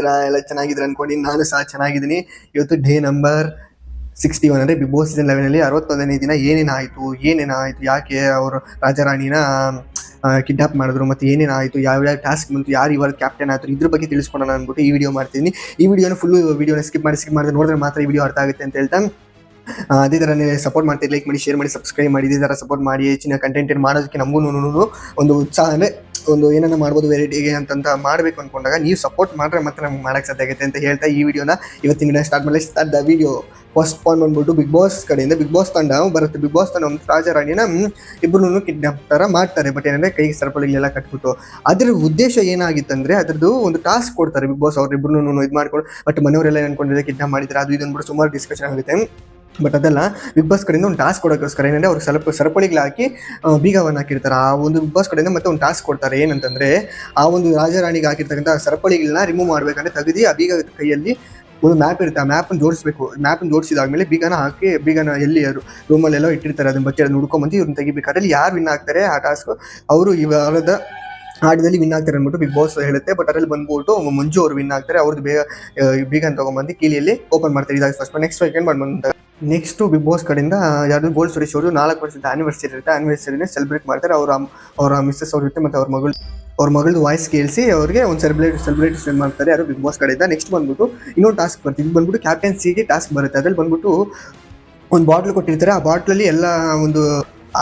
ಎಲ್ಲ ಚೆನ್ನಾಗಿದ್ರೆ ಅನ್ಕೊಂಡು ನಾನು ಸಹ ಚೆನ್ನಾಗಿದ್ದೀನಿ. ಇವತ್ತು ಡೇ ನಂಬರ್ 61 ಅಂದರೆ ಬಿಗ್ ಬಾಸ್ ಸೀಸನ್ 11ನಲ್ಲಿ 61ನೇ ದಿನ. ಏನೇನಾಯಿತು, ಯಾಕೆ ಅವರು ರಾಜಾರಾಣಿನ ಕಿಡ್ನಾಪ್ ಮಾಡಿದ್ರು, ಮತ್ತು ಏನೇನಾಯಿತು, ಯಾವ್ಯಾವ ಟಾಸ್ಕ್ ಬಂತು, ಯಾರು ಇವಾಗ ಕ್ಯಾಪ್ಟನ್ ಆಯಿತು, ಇದ್ರ ಬಗ್ಗೆ ತಿಳಿಸ್ಕೊಳೋಣ ಅಂದ್ಬಿಟ್ಟು ಈ ವಿಡಿಯೋ ಮಾಡ್ತೀನಿ. ಈ ವಿಡಿಯೋನ ಸ್ಕಿಪ್ ಮಾಡಿದ್ರೆ ನೋಡಿದ್ರೆ ಮಾತ್ರ ಈ ವಿಡಿಯೋ ಅರ್ಥ ಆಗುತ್ತೆ ಅಂತ ಹೇಳ್ತಾ, ಅದೇ ಥರ ಸಪೋರ್ಟ್ ಮಾಡ್ತೀರಿ, ಲೈಕ್ ಮಾಡಿ, ಶೇರ್ ಮಾಡಿ, ಸಬ್ಸ್ಕ್ರೈಬ್ ಮಾಡಿ. ಇದೇ ಥರ ಸಪೋರ್ಟ್ ಮಾಡಿ ಹೆಚ್ಚಿನ ಕಂಟೆಂಟ್ ಮಾಡೋದಕ್ಕೆ ನಮಗೂ ಒಂದು ಉತ್ಸಾಹ, ಅಂದರೆ ಒಂದು ಏನನ್ನ ಮಾಡ್ಬೋದು ವೆರೈಟಿಗೆ ಅಂತಂತ ಮಾಡಬೇಕು ಅಂದ್ಕೊಂಡಾಗ ನೀವು ಸಪೋರ್ಟ್ ಮಾಡಿದ್ರೆ ಮತ್ತೆ ನಮ್ಗೆ ಮಾಡೋಕ್ಕೆ ಸಾಧ್ಯ ಆಗುತ್ತೆ ಅಂತ ಹೇಳ್ತಾ ಈ ವಿಡಿಯೋನ ಇವತ್ತಿನ ದಿನ start the video. First point ಬಂದ್ಬಿಟ್ಟು ಬಿಗ್ ಬಾಸ್ ಕಡೆಯಿಂದ ಬಿಗ್ ಬಾಸ್ ತಂಡ ಬರುತ್ತೆ. ಬಿಗ್ ಬಾಸ್ ತಂಡ ಒಂದು ರಾಜಾರಾಣಿನ ಇಬ್ಬರನ್ನು ಕಿಡ್ನಾಪ್ ಥರ ಮಾಡ್ತಾರೆ. ಬಟ್ ಏನಂದರೆ ಕೈಗೆ ಸರಪಳಿಗಳೆಲ್ಲ ಕಟ್ಬಿಟ್ಟು ಅದರ ಉದ್ದೇಶ ಏನಾಗಿತ್ತಂದರೆ ಅದರದ್ದು ಒಂದು ಟಾಸ್ಕ್ ಕೊಡ್ತಾರೆ ಬಿಗ್ ಬಾಸ್ ಅವ್ರಿಬ್ಬರನ್ನು ಇದು ಮಾಡ್ಕೊಂಡು. ಬಟ್ ಮನೆಯವರೆಲ್ಲ ಅನ್ಕೊಂಡಿದ್ರೆ ಕಿಡ್ನಾಪ್ ಮಾಡಿದ್ದಾರೆ ಅದು ಇದನ್ಬಿಟ್ಟು ಸುಮಾರು ಡಿಸ್ಕಷನ್ ಆಗುತ್ತೆ. ಬಟ್ ಅದೆಲ್ಲ ಬಿಗ್ ಬಾಸ್ ಕಡೆಯಿಂದ ಒಂದು ಟಾಸ್ಕ್ ಕೊಡೋಕ್ಕೋಸ್ಕರ ಏನಂದರೆ ಅವ್ರಿಗೆ ಸರಪಳಿಗಳು ಹಾಕಿ ಬೀಗವನ್ನು ಹಾಕಿರ್ತಾರೆ. ಆ ಒಂದು ಬಿಗ್ ಬಾಸ್ ಕಡೆಯಿಂದ ಮತ್ತೆ ಒಂದು ಟಾಸ್ಕ್ ಕೊಡ್ತಾರೆ. ಏನಂತಂದರೆ ಆ ಒಂದು ರಾಜಾರಾಣಿಗೆ ಹಾಕಿರ್ತಕ್ಕಂಥ ಸರಪಳಿಗಳನ್ನ ರಿಮೂವ್ ಮಾಡಬೇಕಂದ್ರೆ ತೆಗೆದು ಆ ಬೀಗ ಕೈಯಲ್ಲಿ ಒಂದು ಮ್ಯಾಪ್ ಇರುತ್ತೆ, ಆ ಮ್ಯಾಪನ್ನು ಜೋಡಿಸ್ಬೇಕು. ಮ್ಯಾಪನ್ನು ಜೋಡಿಸಿದಾದ್ಮೇಲೆ ಬೀಗನ ಎಲ್ಲಿ ರೂಮಲ್ಲೆಲ್ಲೋ ಇಟ್ಟಿರ್ತಾರೆ, ಅದನ್ನ ಬಚ್ಚಿ ಅದನ್ನ ಹುಡ್ಕೊಂಬಂದು ಇವ್ರನ್ನ ತೆಗಿಬೇಕು. ಅದರಲ್ಲಿ ಯಾರು ವಿನ್ ಆಗ್ತಾರೆ ಆ ಟಾಸ್ಕ್ ಅವರು ಈ ವಾರದ ಆಟದಲ್ಲಿ ವಿನ್ ಆಗ್ತಾರೆ ಅಂದ್ಬಿಟ್ಟು ಬಿಗ್ ಬಾಸ್ ಹೇಳುತ್ತೆ. ಬಟ್ ಅದರಲ್ಲಿ ಬಂದ್ಬಿಟ್ಟು ಮಂಜು ಅವರು ವಿನ್ ಆಗ್ತಾರೆ. ಅವ್ರದ್ದು ಬೀಗನ ತೊಗೊಂಬಂದು ಕೀಲಿಯಲ್ಲಿ ಓಪನ್ ಮಾಡ್ತಾರೆ. ಇದಾಗಿ ಫಸ್ಟ್ ನೆಕ್ಸ್ಟ್ ಸೆಕೆಂಡ್ ಬಂದು ನೆಕ್ಸ್ಟು ಬಿಗ್ ಬಾಸ್ ಕಡೆಯಿಂದ ಯಾರು ಗೋಲ್ಡ್ ಸುರೇಶ್ ಅವರು 4 ವರ್ಷದ ಆ್ಯನಿವರ್ಸರಿ ಇರುತ್ತೆ. ಆ್ಯನಿವರ್ಸರಿನ ಸೆಲೆಬ್ರೇಟ್ ಮಾಡ್ತಾರೆ. ಅವರ ಮಿಸ್ಸಸ್ ಅವ್ರ ಜೊತೆ ಮತ್ತು ಅವ್ರ ಮಗಳದ್ದು ವಾಯ್ಸ್ ಕೇಳಿಸಿ ಅವ್ರಿಗೆ ಒಂದು ಸೆಲೆಬ್ರೇಟ್ ಮಾಡ್ತಾರೆ ಯಾರು ಬಿಗ್ ಬಾಸ್ ಕಡೆಯಿಂದ. ನೆಕ್ಸ್ಟ್ ಬಂದ್ಬಿಟ್ಟು ಇನ್ನೊಂದು ಟಾಸ್ಕ್ ಬರುತ್ತೆ. ಇದು ಬಂದ್ಬಿಟ್ಟು ಕ್ಯಾಪ್ಟನ್ಸಿಗೆ ಟಾಸ್ಕ್ ಬರುತ್ತೆ. ಅದ್ರಲ್ಲಿ ಬಂದ್ಬಿಟ್ಟು ಒಂದು ಬಾಟ್ಲು ಕೊಟ್ಟಿರ್ತಾರೆ. ಆ ಬಾಟ್ಲಲ್ಲಿ ಎಲ್ಲ ಒಂದು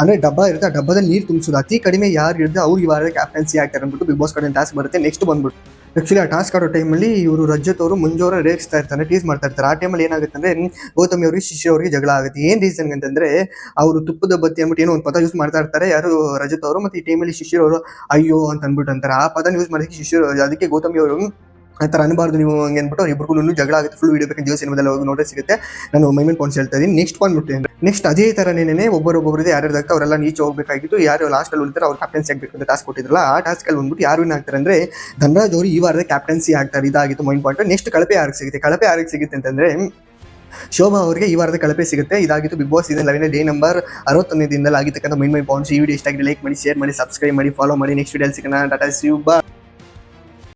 ಅಂದರೆ ಡಬ್ಬ ಇರುತ್ತೆ. ಆ ಡಬ್ಬದಲ್ಲಿ ನೀರು ತುಂಬಿಸೋದು, ಅತಿ ಕಡಿಮೆ ಯಾರು ಇರುತ್ತೆ ಅವ್ರು ಈ ವಾರದ ಕ್ಯಾಪ್ಟನ್ಸಿ ಆಗ್ತಾರೆ ಅಂದ್ಬಿಟ್ಟು ಬಿಗ್ ಬಾಸ್ ಕಡೆಯಿಂದ ಟಾಸ್ಕ್ ಬರುತ್ತೆ. ನೆಕ್ಸ್ಟ್ ಬಂದ್ಬಿಟ್ಟು ಆ್ಯಕ್ಚುಲಿ ಆ ಟಾಸ್ಕ್ ಆಡೋ ಟೈಮಲ್ಲಿ ಇವರು ರಜತ್ ಅವರು ಮಂಜು ಅವರ ರೇಗಿಸ್ತಾ ಇರ್ತಾರೆ, ಟೀಸ್ ಮಾಡ್ತಾ ಇರ್ತಾರೆ. ಆ ಟೈಮಲ್ಲಿ ಏನಾಗುತ್ತೆ ಅಂದರೆ ಗೌತಮಿ ಅವರಿಗೆ ಶಿಷ್ಯ ಅವರಿಗೆ ಜಗಳ ಆಗುತ್ತೆ. ಏನು ರೀಸನ್ ಅಂತಂದರೆ ಅವರು ತುಪ್ಪದ ಬತ್ತಿ ಅಂದ್ಬಿಟ್ಟು ಏನೋ ಒಂದು ಪದ ಯೂಸ್ ಮಾಡ್ತಾ ಇರ್ತಾರೆ ಯಾರು ರಜತ್ ಅವರು. ಮತ್ತು ಈ ಟೈಮಲ್ಲಿ ಶಿಷ್ಯರವರು ಅಯ್ಯೋ ಅಂತ ಅಂದ್ಬಿಟ್ಟು ಅಂತಾರೆ. ಆ ಪದನ ಯೂಸ್ ಮಾಡೋದಕ್ಕೆ ಶಿಷ್ಯರು, ಅದಕ್ಕೆ ಗೌತಮಿ ಅವರು ಆ ಥರ ಅನ್ಬಾರ್ದು ನೀವು ಹಂಗೆ ಅಂದ್ಬಿಟ್ಟು ಅವ್ರು ಇಬ್ಬರಿಗೂ ಜಗಳ ಆಗುತ್ತೆ. ಫುಲ್ ವಿಡಿಯೋ ಬೇಕು ಜಿಯೋ ಸಿನಿಮಾದಲ್ಲಿ ಹೋಗಿ ನೋಡೋಕೆ ಸಿಗುತ್ತೆ. ನಾನು ಮೈಮೇನ್ ಪಾಯಿಂಟ್ಸ್ ಹೇಳ್ತಾ ಇದ್ದೀನಿ. ನೆಕ್ಸ್ಟ್ ಬಂದ್ಬಿಟ್ಟು ನೆಕ್ಸ್ಟ್ ಅದೇ ಥರನೇ ಒಬ್ಬರೊಬ್ಬರದೇ ಯಾರ್ಯಾರ್ದಾಗ್ತಾ ಅವರೆಲ್ಲ ನೀಚೆ ಹೋಗಬೇಕಾಗಿತ್ತು. ಯಾರು ಲಾಸ್ಟಲ್ಲಿ ಉಳಿತಾರೆ ಅವ್ರು ಕ್ಯಾಪ್ಟನ್ಸಿ ಆಗಬೇಕು ಅಂತ ಟಾಸ್ಕ್ ಕೊಟ್ಟಿದ್ರಲ್ಲ, ಆ ಟಾಸ್ಕಲ್ಲಿ ಬಂದ್ಬಿಟ್ಟು ಯಾರು ವಿನ್ ಆಗ್ತಾರೆ ಅಂದರೆ ಧನರಾಜ್ ಅವರು ಈ ವಾರದ ಕ್ಯಾಪ್ಟನ್ಸಿ ಆಗ್ತಾರೆ. ಇದಾಗಿತ್ತು ಮೈನ್ ಪಾಯಿಂಟ್. ನೆಕ್ಸ್ಟ್ ಕಳಪೆ ಯಾರಿಗೆ ಸಿಗುತ್ತೆ ಅಂತಂದರೆ ಶೋಭಾ ಅವರಿಗೆ ಈ ವಾರದ ಕಳಪೆ ಸಿಗುತ್ತೆ. ಇದಾಗಿತ್ತು big boss season 11 day number 61ನೇ ದಿನದಲ್ಲಿ ಆಗಿರ್ತಕ್ಕಂಥ ಮೈನ್ ಪಾಯಿಂಟ್ಸ್. ಈ ವಿಡಿಯೋ ಇಷ್ಟ ಆಗಿದೆ ಲೈಕ್ ಮಾಡಿ, ಶೇರ್ ಮಾಡಿ, ಸಬ್ಸ್ಕ್ರೈಬ್ ಮಾಡಿ, ಫಾಲೋ ಮಾಡಿ. ನೆಕ್ಸ್ಟ್ ವಿಡಿಯೋ ಸಿಗೋಣ. Tata, see you, bye.